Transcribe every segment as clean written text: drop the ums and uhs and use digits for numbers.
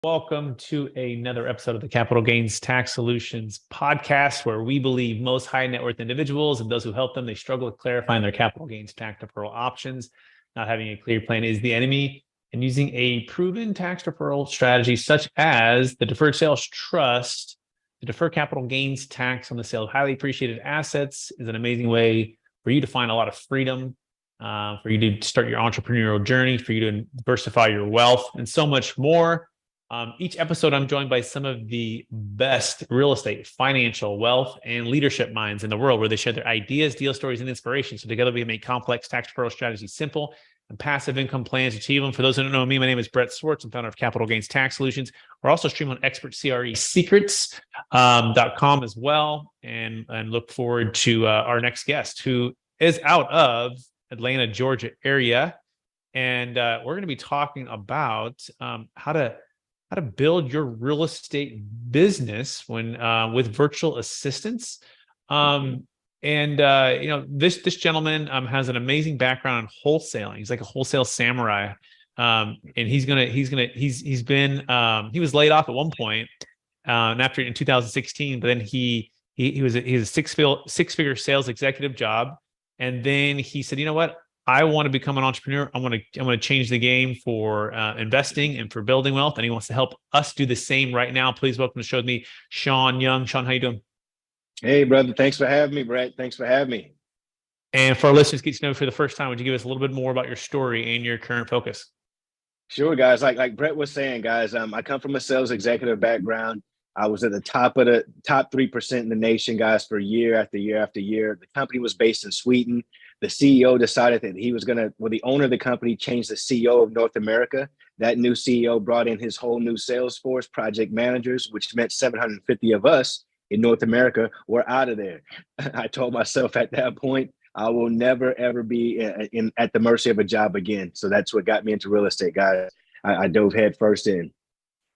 Welcome to another episode of the Capital Gains Tax Solutions podcast, where we believe most high net worth individuals and those who help them, they struggle with clarifying their capital gains tax deferral options. Not having a clear plan is the enemy, and using a proven tax deferral strategy such as the Deferred Sales Trust to defer capital gains tax on the sale of highly appreciated assets is an amazing way for you to find a lot of freedom, for you to start your entrepreneurial journey, for you to diversify your wealth, and so much more. Each episode, I'm joined by some of the best real estate, financial, wealth, and leadership minds in the world, where they share their ideas, deal stories, and inspiration. So together we can make complex tax deferral strategies simple and passive income plans achieve them. For those who don't know me, my name is Brett Swarts. I'm founder of Capital Gains Tax Solutions. We're also streaming on expertcresecrets.com as well. And look forward to our next guest, who is out of Atlanta, Georgia area. And we're going to be talking about how to build your real estate business when with virtual assistants. This gentleman has an amazing background in wholesaling. He's like a wholesale samurai. And he was laid off at one point, and after in 2016, but then he was a six-figure sales executive job. And then he said, you know what? I want to become an entrepreneur. I'm going to change the game for investing and for building wealth. And he wants to help us do the same right now. Please welcome to the show with me, Shaun Young. Shaun, how you doing? Hey, brother. Thanks for having me, Brett. Thanks for having me. And for our listeners, get to know for the first time, would you give us a little bit more about your story and your current focus? Sure, guys. Like Brett was saying, guys, I come from a sales executive background. I was at the top of the top 3% in the nation, guys, for year after year after year. The company was based in Sweden. The CEO decided that he was the owner of the company changed the CEO of North America. That new CEO brought in his whole new sales force, project managers, which meant 750 of us in North America were out of there. I told myself at that point, I will never, ever be at the mercy of a job again. So that's what got me into real estate, guys. I dove head first in.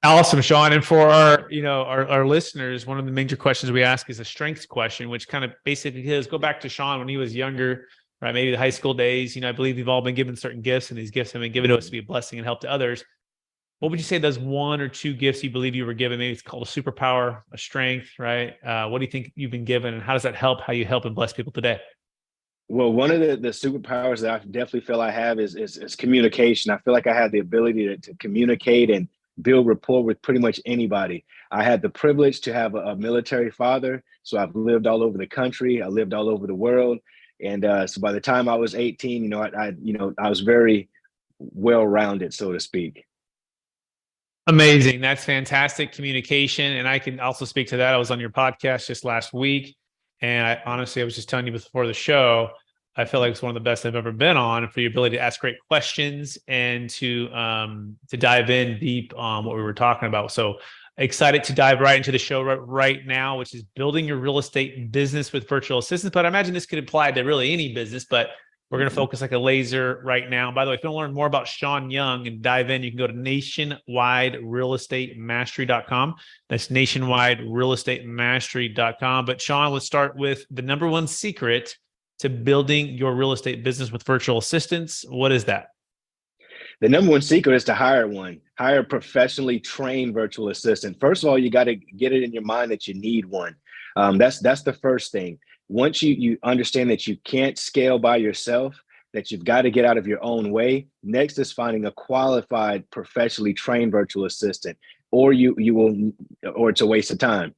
Awesome, Shaun. And for our listeners, one of the major questions we ask is a strengths question, which kind of basically is go back to Shaun when he was younger, right? Maybe the high school days. I believe we've all been given certain gifts, and these gifts have been given to us to be a blessing and help to others. What would you say those one or two gifts you believe you were given? Maybe it's called a superpower, a strength, right? What do you think you've been given, and how does that help how you help and bless people today? Well, one of the superpowers that I definitely feel I have is communication. I feel like I have the ability to communicate and build rapport with pretty much anybody. I had the privilege to have a military father, so I've lived all over the country. I lived all over the world, and so by the time I was 18, I was very well-rounded, so to speak. Amazing. That's fantastic communication. And I can also speak to that. I was on your podcast just last week. And I was just telling you before the show, I feel like it's one of the best I've ever been on for your ability to ask great questions and to dive in deep on what we were talking about. So excited to dive right into the show right now, which is building your real estate business with virtual assistants. But I imagine this could apply to really any business, but we're going to focus like a laser right now. By the way, if you want to learn more about Shaun Young and dive in, you can go to nationwiderealestatemastery.com. That's nationwiderealestatemastery.com. But Shaun, let's start with the number one secret to building your real estate business with virtual assistants. What is that? The number one secret is to hire a professionally trained virtual assistant. First of all, you got to get it in your mind that you need one. That's the first thing. Once you understand that you can't scale by yourself, that you've got to get out of your own way. Next is finding a qualified, professionally trained virtual assistant, or it's a waste of time.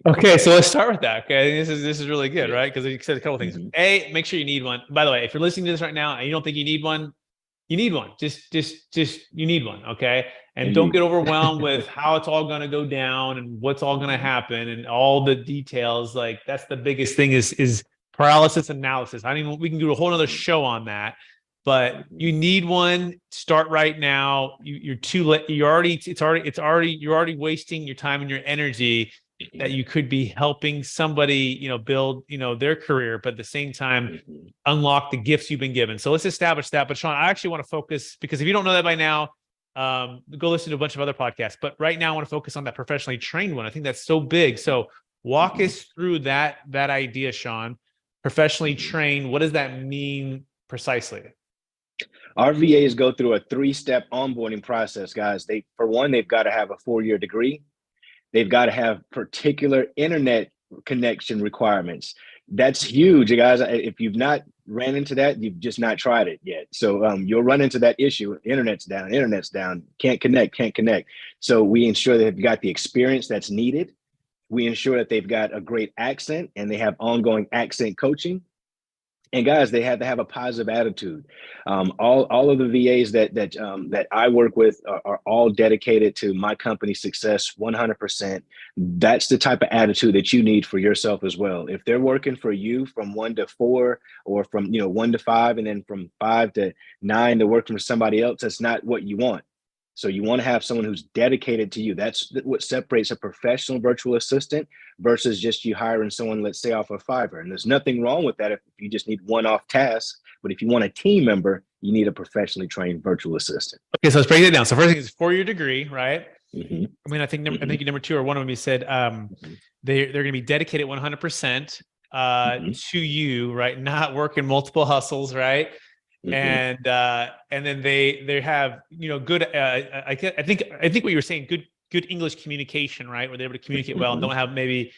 Okay, so let's start with that. Okay, this is really good, right? Because you said a couple of things. A, make sure you need one. By the way, if you're listening to this right now and you don't think you need one, you need one. Just you need one. Okay. And don't get overwhelmed with how it's all going to go down and what's all going to happen and all the details. Like that's the biggest thing is paralysis analysis. We can do a whole nother show on that, but you need one. Start right now. You're too late. You're already wasting your time and your energy that you could be helping somebody, build, their career, but at the same time, unlock the gifts you've been given. So let's establish that. But Shaun, I actually want to focus, because if you don't know that by now, go listen to a bunch of other podcasts. But right now I want to focus on that professionally trained one. I think that's so big. So walk us through that idea, Shaun. Professionally trained, what does that mean precisely? Our VAs go through a 3-step onboarding process, guys. For one, they've got to have a 4-year degree. They've got to have particular internet connection requirements. That's huge, guys. If you've not ran into that, you've just not tried it yet. So you'll run into that issue. Internet's down, can't connect. So we ensure that they've got the experience that's needed. We ensure that they've got a great accent and they have ongoing accent coaching. And guys, they have to have a positive attitude. All of the VAs that I work with are all dedicated to my company's success 100%. That's the type of attitude that you need for yourself as well. If they're working for you from 1 to 4, or from 1 to 5, and then from 5 to 9 to work for somebody else, that's not what you want. So you want to have someone who's dedicated to you. That's what separates a professional virtual assistant versus just you hiring someone, let's say, off of Fiverr. And there's nothing wrong with that if you just need one-off tasks. But if you want a team member, you need a professionally trained virtual assistant. Okay, so let's break it down. So first thing is 4-year degree, right? Mm-hmm. I mean, I think number 2 or one of them, you said they're going to be dedicated 100% to you, right? Not working multiple hustles, right? Mm-hmm. And then they have good. I think what you were saying, good English communication, right? Where they're able to communicate well and don't have, maybe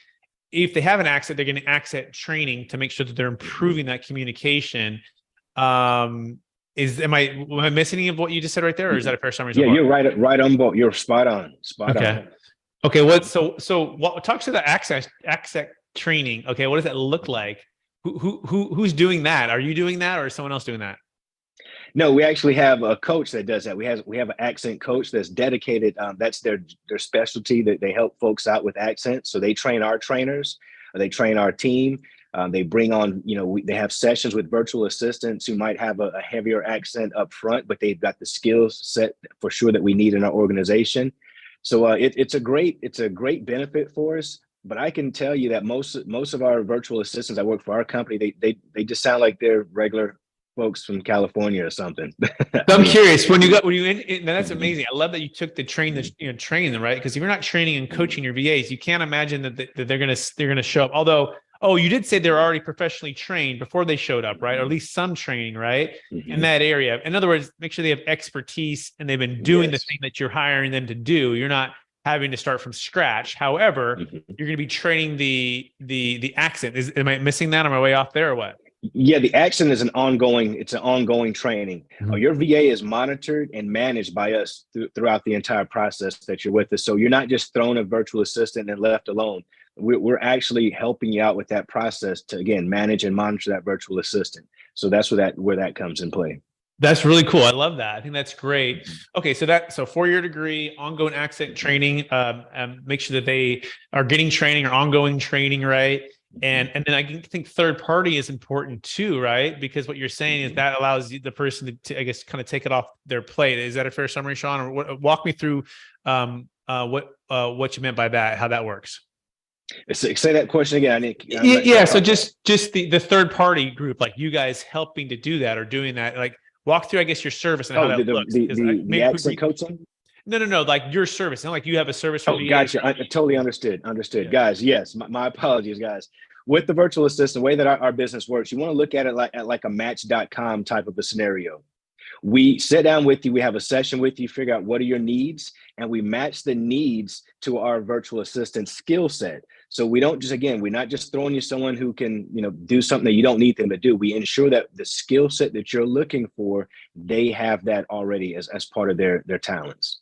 if they have an accent, they're getting accent training to make sure that they're improving that communication. Am I missing any of what you just said right there, or is that a fair summary? Yeah, you're right on board. You're spot on. Okay. What talks to the accent training? Okay, what does that look like? Who's doing that? Are you doing that, or is someone else doing that? No, we actually have a coach that does that. We have an accent coach that's dedicated. That's their specialty. That they help folks out with accents. So they train our trainers. They train our team. They bring on, they have sessions with virtual assistants who might have a heavier accent up front, but they've got the skills set for sure that we need in our organization. So it's a great benefit for us. But I can tell you that most of our virtual assistants that work for our company, they just sound like they're regular folks from California or something. I'm curious, when you in, that's amazing. I love that you took the train them, right? Because if you're not training and coaching your VAs, you can't imagine that they're gonna show up. Although, you did say they're already professionally trained before they showed up, right? Or at least some training, right? Mm-hmm. In that area. In other words, make sure they have expertise and they've been doing the thing that you're hiring them to do. You're not having to start from scratch. However, you're going to be training the accent. Am I missing that? Am I way off there, or what? Yeah, the accent is an ongoing training. Mm-hmm. Your VA is monitored and managed by us throughout the entire process that you're with us. So you're not just thrown a virtual assistant and left alone. We're actually helping you out with that process to, again, manage and monitor that virtual assistant. So that's where that comes in play. That's really cool. I love that. I think that's great. Okay, so 4-year degree, ongoing accent training. Make sure that they are getting training or ongoing training, right? And then I think third party is important too, right? Because what you're saying is that allows the person to I guess, kind of take it off their plate. Is that a fair summary, Shaun? Or walk me through what you meant by that, how that works. Say that question again. So just the third party group, like you guys helping to do that or doing that, like walk through, I guess, your service and how that looks. The accent coaching? No, like your service. Not like you have a service for VAs. Gotcha. I totally understood. Yeah. Guys, yes, my apologies, guys. With the virtual assistant, the way that our business works, you want to look at it like a match.com type of a scenario. We sit down with you, we have a session with you, figure out what are your needs, and we match the needs to our virtual assistant skill set. So we're not just throwing you someone who can, do something that you don't need them to do. We ensure that the skill set that you're looking for, they have that already as part of their talents.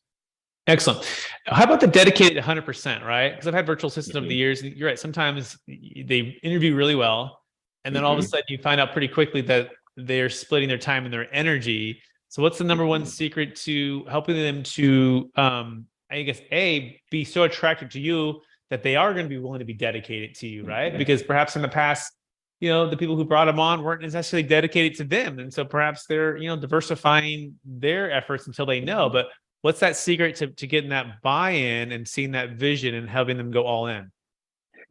Excellent. How about the dedicated 100%, right? Because I've had virtual assistants over the years. You're right. Sometimes they interview really well, and then all of a sudden you find out pretty quickly that they're splitting their time and their energy. So what's the number one secret to helping them to, I guess, be so attracted to you that they are going to be willing to be dedicated to you, right? Because perhaps in the past, the people who brought them on weren't necessarily dedicated to them. And so perhaps they're, diversifying their efforts until they know. But what's that secret to getting that buy-in and seeing that vision and helping them go all in?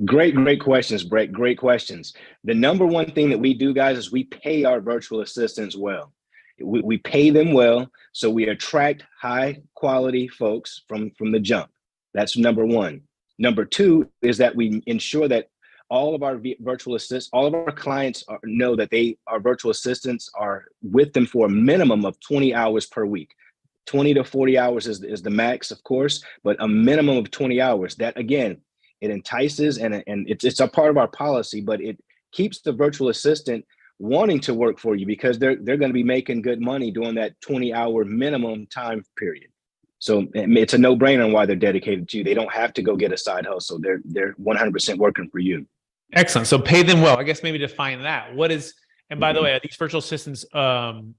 Great questions, Brett. Great questions. The number one thing that we do, guys, is we pay our virtual assistants well. We pay them well, so we attract high quality folks from the jump. That's number one. Number two is that we ensure that all of our virtual assistants, all of our clients know that our virtual assistants are with them for a minimum of 20 hours per week. 20 to 40 hours is the max, of course, but a minimum of 20 hours. That, again, it entices and it's a part of our policy, but it keeps the virtual assistant wanting to work for you because they're going to be making good money during that 20-hour minimum time period. So it's a no-brainer on why they're dedicated to you. They don't have to go get a side hustle. They're 100% working for you. Excellent. So pay them well. I guess maybe define that. What is, and by the way, are these virtual assistants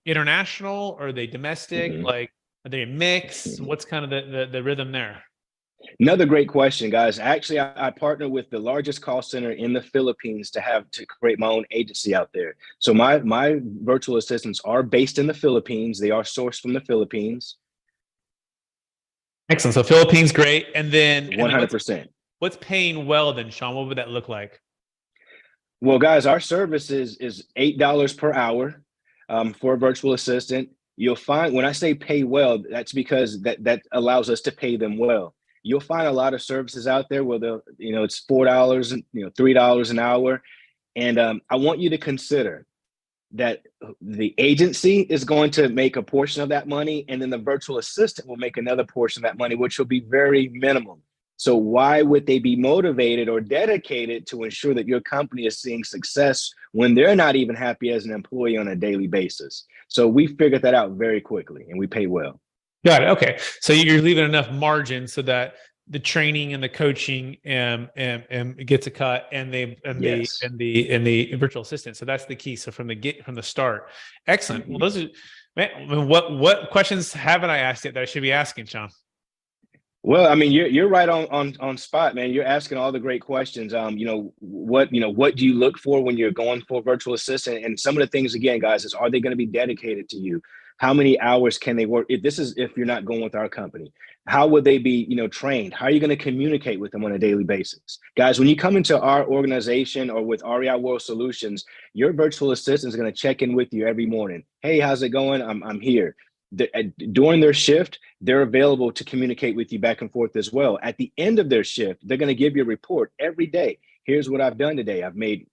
international or are they domestic? Like, are they a mix? What's kind of the rhythm there? Another great question, guys. Actually, I partner with the largest call center in the Philippines to create my own agency out there. So my virtual assistants are based in the Philippines. They are sourced from the Philippines. Excellent. So Philippines, great. And then 100%. What's paying well then, Shaun? What would that look like? Well, guys, our service is $8 per hour for a virtual assistant. You'll find when I say pay well, that's because that allows us to pay them well. You'll find a lot of services out there where it's $4 and $3 an hour. And I want you to consider that the agency is going to make a portion of that money, and then the virtual assistant will make another portion of that money, which will be very minimum. So why would they be motivated or dedicated to ensure that your company is seeing success when they're not even happy as an employee on a daily basis? So we figured that out very quickly, and we pay well. Got it. Okay. So you're leaving enough margin so that the training and the coaching gets a cut, and the virtual assistant. So that's the key. So from the start, excellent. Well, those are, man, what questions haven't I asked yet that I should be asking, Shaun? Well, I mean, you're right on spot, man. You're asking all the great questions. What do you look for when you're going for a virtual assistant? And some of the things, again, guys, is, are they going to be dedicated to you? How many hours can they work? If you're not going with our company, how would they be, trained? How are you going to communicate with them on a daily basis? Guys, when you come into our organization or with REI World Solutions, your virtual assistant is going to check in with you every morning. Hey, how's it going? I'm here. During their shift, they're available to communicate with you back and forth as well. At the end of their shift, they're going to give you a report every day. Here's what I've done today. I've made,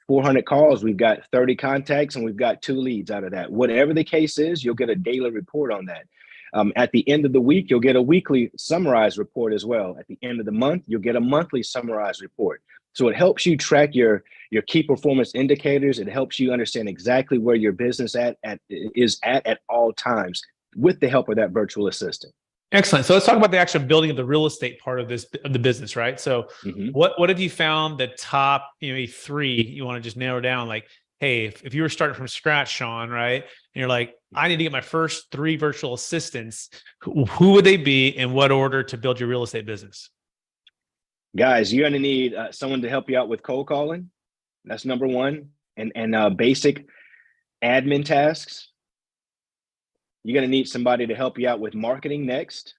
400 calls. We've got 30 contacts and we've got 2 leads out of that. Whatever the case is, you'll get a daily report on that. At the end of the week, you'll get a weekly summarized report as well. At the end of the month, you'll get a monthly summarized report. So it helps you track your key performance indicators. It helps you understand exactly where your business is at all times with the help of that virtual assistant. Excellent. So let's talk about the actual building of the real estate part of the business, right? So what have you found the top 3 you want to just narrow down? Like, hey, if you were starting from scratch, Shaun, right? And you're like, I need to get my first 3 virtual assistants. Who would they be, in what order to build your real estate business? Guys, you're going to need someone to help you out with cold calling. That's number 1. And basic admin tasks. You're going to need somebody to help you out with marketing next.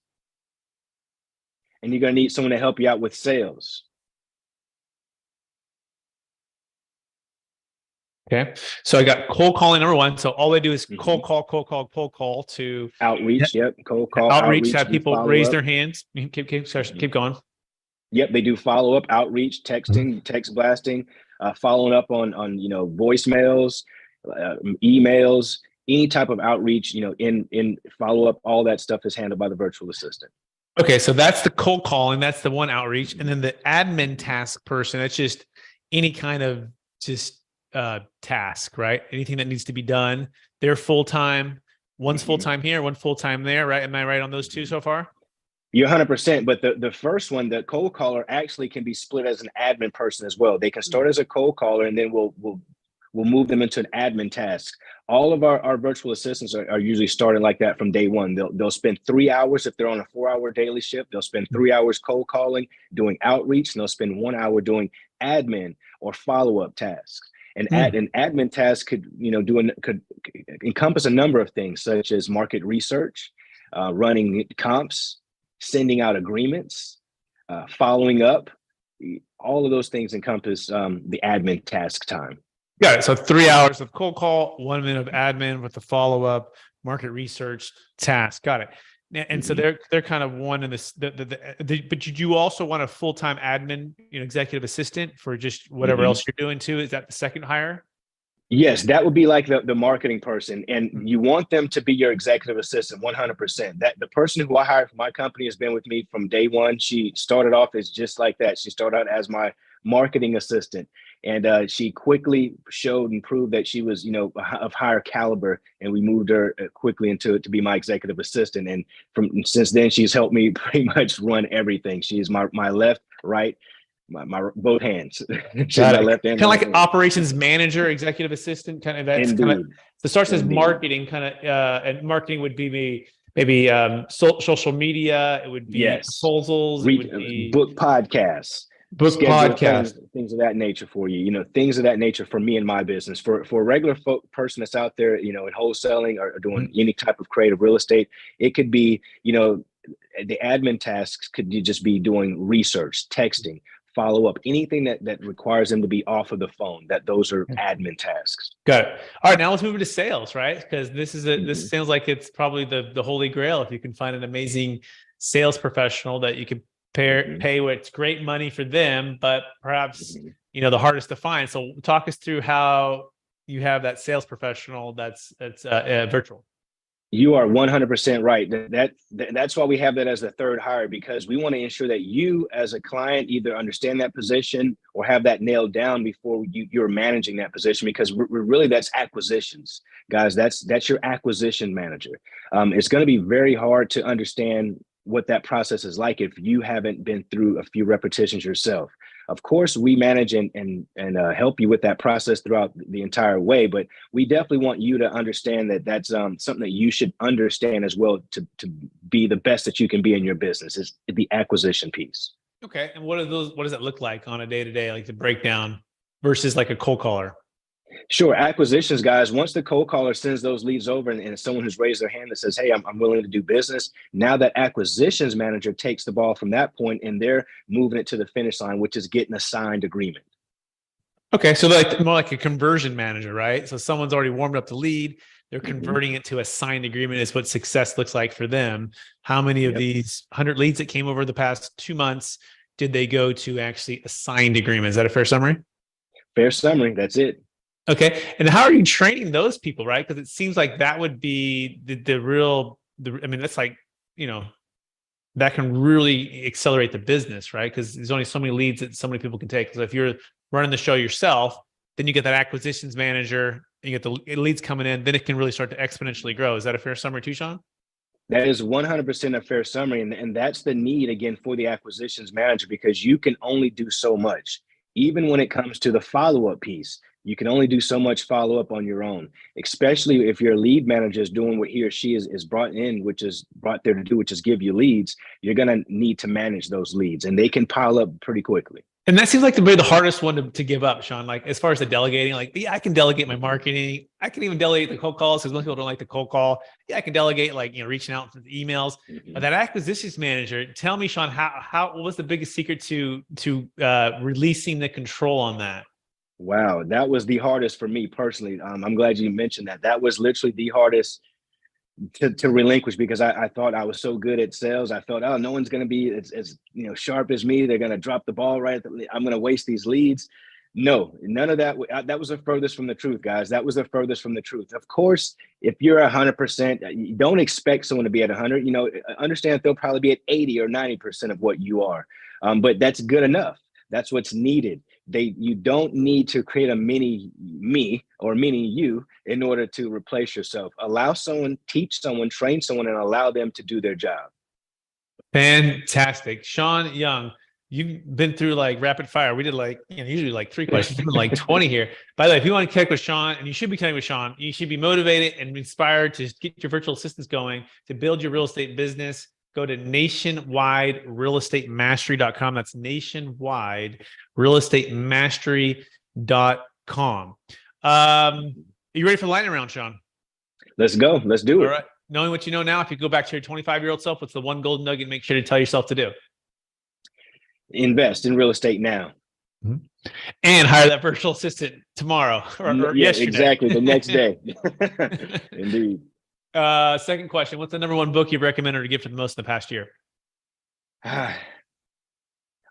And you're going to need someone to help you out with sales. Okay. So I got cold calling number 1. So all I do is cold call to outreach. Yep. Cold call. Outreach. Have people raise their hands. Keep going. Yep. They do follow up, outreach, texting, text blasting, following up on voicemails, emails, any type of outreach, in follow up. All that stuff is handled by the virtual assistant. Okay. So that's the cold calling. That's the one outreach. And then the admin task person, that's just any kind of task, right? Anything that needs to be done. They're full-time. One's full-time here, one full-time there, right? Am I right on those 2 so far? You're 100%. But the first one, the cold caller, actually can be split as an admin person as well. They can start as a cold caller, and then we'll move them into an admin task. All of our virtual assistants are usually starting like that from day one. They'll spend 3 hours if they're on a 4-hour daily shift. They'll spend 3 hours cold calling, doing outreach, and they'll spend 1 hour doing admin or follow-up tasks. And an admin task could encompass a number of things, such as market research, running comps, sending out agreements, following up. All of those things encompass the admin task time. Got it. So 3 hours of cold call, 1 minute of admin with the follow-up, market research task. Got it. And so they're kind of one in this. But you also want a full-time admin, executive assistant for just whatever else you're doing too. Is that the second hire? Yes, that would be like the marketing person, and you want them to be your executive assistant 100%. That the person who I hired for my company has been with me from day one. She started off as just like that. She started out as my marketing assistant, and she quickly showed and proved that she was, of higher caliber. And we moved her quickly into to be my executive assistant. And since then, she's helped me pretty much run everything. She is my left, right, my both hands. She's my left hand. Kind of like an operations manager, executive assistant, kind of. That's Indeed. kind of. So starts as marketing, kind of, and marketing would be maybe social media. It would be proposals. It would be book podcasts. Things of that nature for you. Things of that nature for me and my business. For a regular person that's out there, in wholesaling or doing any type of creative real estate, it could be, the admin tasks could just be doing research, texting, follow up, anything that requires them to be off of the phone. Those are admin tasks. Got it. All right, now let's move into sales, right? Because this sounds like it's probably the holy grail. If you can find an amazing sales professional that you can pay what's great money for them, but perhaps the hardest to find. So talk us through how you have that sales professional that's virtual. You are 100% right. That's why we have that as the third hire, because we want to ensure that you as a client either understand that position or have that nailed down before you're managing that position, because we're really, that's acquisitions, guys. That's your acquisition manager. It's going to be very hard to understand what that process is like if you haven't been through a few repetitions yourself. Of course, we manage and help you with that process throughout the entire way, but we definitely want you to understand that that's something that you should understand as well to be the best that you can be in your business, is the acquisition piece. Okay. And what does that look like on a day-to-day, like the breakdown versus like a cold caller? Sure. Acquisitions, guys, once the cold caller sends those leads over and someone who's raised their hand that says, hey, I'm willing to do business, now that acquisitions manager takes the ball from that point and they're moving it to the finish line, which is getting a signed agreement. Okay. So more like a conversion manager, right? So someone's already warmed up the lead. They're converting it to a signed agreement is what success looks like for them. How many of these 100 leads that came over the past 2 months did they go to actually a signed agreement? Is that a fair summary? Fair summary. That's it. Okay. And how are you training those people, right? Because it seems like that would be that's like, that can really accelerate the business, right? Because there's only so many leads that so many people can take. So if you're running the show yourself, then you get that acquisitions manager, you get the leads coming in, then it can really start to exponentially grow. Is that a fair summary too, Shaun? That is 100% a fair summary. And that's the need, again, for the acquisitions manager, because you can only do so much. Even when it comes to the follow-up piece, you can only do so much follow-up on your own, especially if your lead manager is doing what he or she is brought there to do, which is give you leads. You're going to need to manage those leads, and they can pile up pretty quickly. And that seems like the hardest one to give up, Shaun. Like as far as the delegating, like, yeah, I can delegate my marketing. I can even delegate the cold calls because most people don't like the cold call. Yeah, I can delegate reaching out to the emails. But that acquisitions manager, tell me, Shaun, what was the biggest secret to releasing the control on that? Wow, that was the hardest for me personally. I'm glad you mentioned that. That was literally the hardest to relinquish, because I thought I was so good at sales. I thought, oh, no one's going to be as sharp as me. They're going to drop the ball right. I'm going to waste these leads. No, none of that. That was the furthest from the truth, guys. That was the furthest from the truth. Of course, if you're 100%, you don't expect someone to be at 100. Understand they'll probably be at 80 or 90% of what you are. But that's good enough. That's what's needed. You don't need to create a mini me or mini you in order to replace yourself. Allow someone, teach someone, train someone, and allow them to do their job. Fantastic. Shaun Young, you've been through like rapid fire. We did usually like 3 questions, you've been like 20 here. By the way, if you want to connect with Shaun, and you should be connecting with Shaun, you should be motivated and inspired to get your virtual assistants going, to build your real estate business. Go to nationwiderealestatemastry.com. That's nationwiderealestatemastry.com. Are you ready for the lightning round, Shaun? Let's go. Let's do it. All right. Knowing what you know now, if you go back to your 25-year-old self, what's the one golden nugget make sure to tell yourself to do? Invest in real estate now. Mm-hmm. And hire that virtual assistant tomorrow or yesterday. Exactly. The next day. Indeed. Second question. What's the number one book you've recommended or gifted the most in the past year?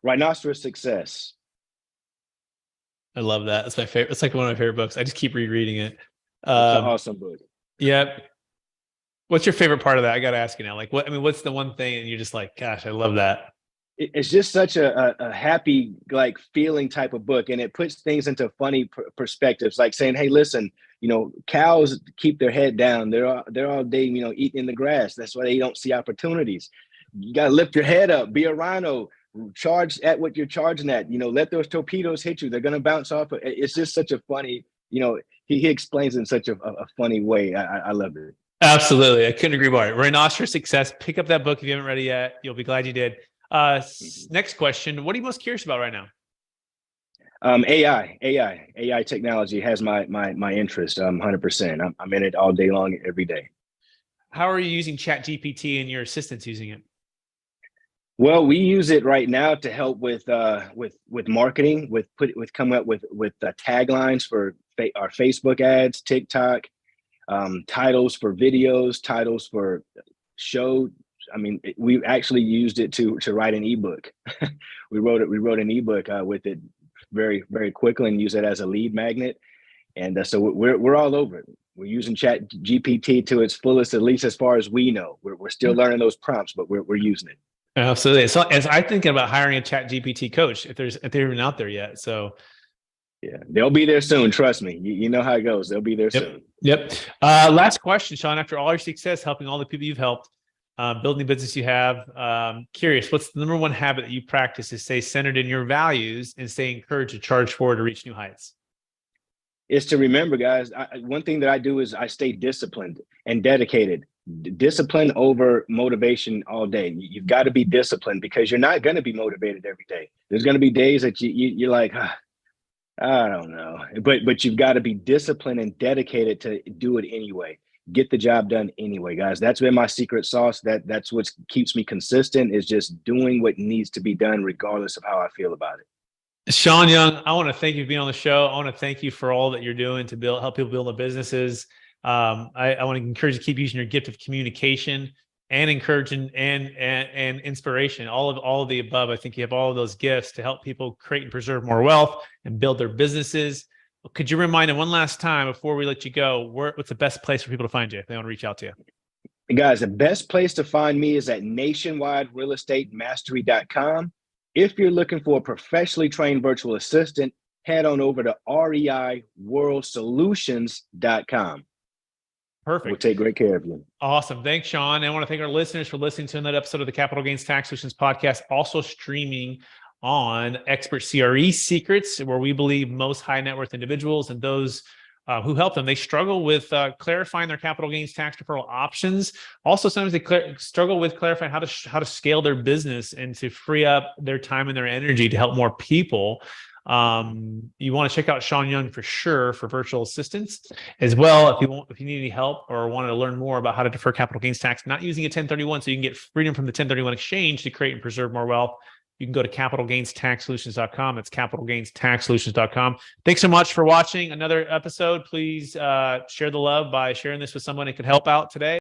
Rhinoceros Success. I love that. That's my favorite. It's like one of my favorite books. I just keep rereading it. It's an awesome book. Yeah. What's your favorite part of that? I got to ask you now. Like, what's the one thing and you're just like, gosh, I love that. It's just such a happy, like, feeling type of book. And it puts things into funny perspectives, like saying, hey, listen, cows keep their head down. They're all day, eating in the grass. That's why they don't see opportunities. You got to lift your head up, be a rhino, charge at what you're charging at, let those torpedoes hit you. They're going to bounce off. It's just such a funny, he explains it in such a funny way. I love it. Absolutely. I couldn't agree more. Rhinoceros Success. Pick up that book if you haven't read it yet. You'll be glad you did. Next question. What are you most curious about right now? AI technology has my interest. 100%. I'm in it all day long, every day. How are you using ChatGPT and your assistants using it? Well, we use it right now to help with marketing, with coming up with taglines for our Facebook ads, TikTok, titles for videos, titles for show. I mean, we actually used it to write an ebook. we wrote an ebook with it very, very quickly and use it as a lead magnet. And so we're all over it. We're using Chat GPT to its fullest, at least as far as we know. We're still learning those prompts, but we're using it. Absolutely. So as I'm thinking about hiring a Chat GPT coach, if they're even out there yet. So yeah, they'll be there soon. Trust me. You know how it goes. They'll be there soon. Yep. Last question, Shaun. After all your success, helping all the people you've helped, building the business you have, curious, what's the number one habit that you practice to stay centered in your values and stay encouraged to charge forward to reach new heights? Is to remember, guys, one thing that I do is I stay disciplined and dedicated. Discipline over motivation all day. You've got to be disciplined because you're not going to be motivated every day. There's going to be days that you're like, I don't know, but you've got to be disciplined and dedicated to do it anyway. Get the job done anyway, guys. That's been my secret sauce. That's what keeps me consistent, is just doing what needs to be done regardless of how I feel about it. Shaun Young, I want to thank you for being on the show. I want to thank you for all that you're doing to help people build their businesses. I want to encourage you to keep using your gift of communication and encouraging and inspiration. All of the above. I think you have all of those gifts to help people create and preserve more wealth and build their businesses. Could you remind them one last time before we let you go, what's the best place for people to find you if they want to reach out to you? Guys, the best place to find me is at nationwiderealestatemastery.com. If you're looking for a professionally trained virtual assistant, head on over to reiworldsolutions.com. Perfect. We'll take great care of you. Awesome. Thanks, Shaun. I want to thank our listeners for listening to another episode of the Capital Gains Tax Solutions podcast, also streaming on Expert CRE Secrets, where we believe most high net worth individuals and those who help them, they struggle with clarifying their capital gains tax deferral options. Also, sometimes they struggle with clarifying how to scale their business and to free up their time and their energy to help more people. You want to check out Shaun Young for sure for virtual assistants as well. If you need any help or want to learn more about how to defer capital gains tax, not using a 1031, so you can get freedom from the 1031 exchange to create and preserve more wealth, you can go to capitalgainstaxsolutions.com. It's capitalgainstaxsolutions.com. Thanks so much for watching another episode. Please share the love by sharing this with someone it could help out today.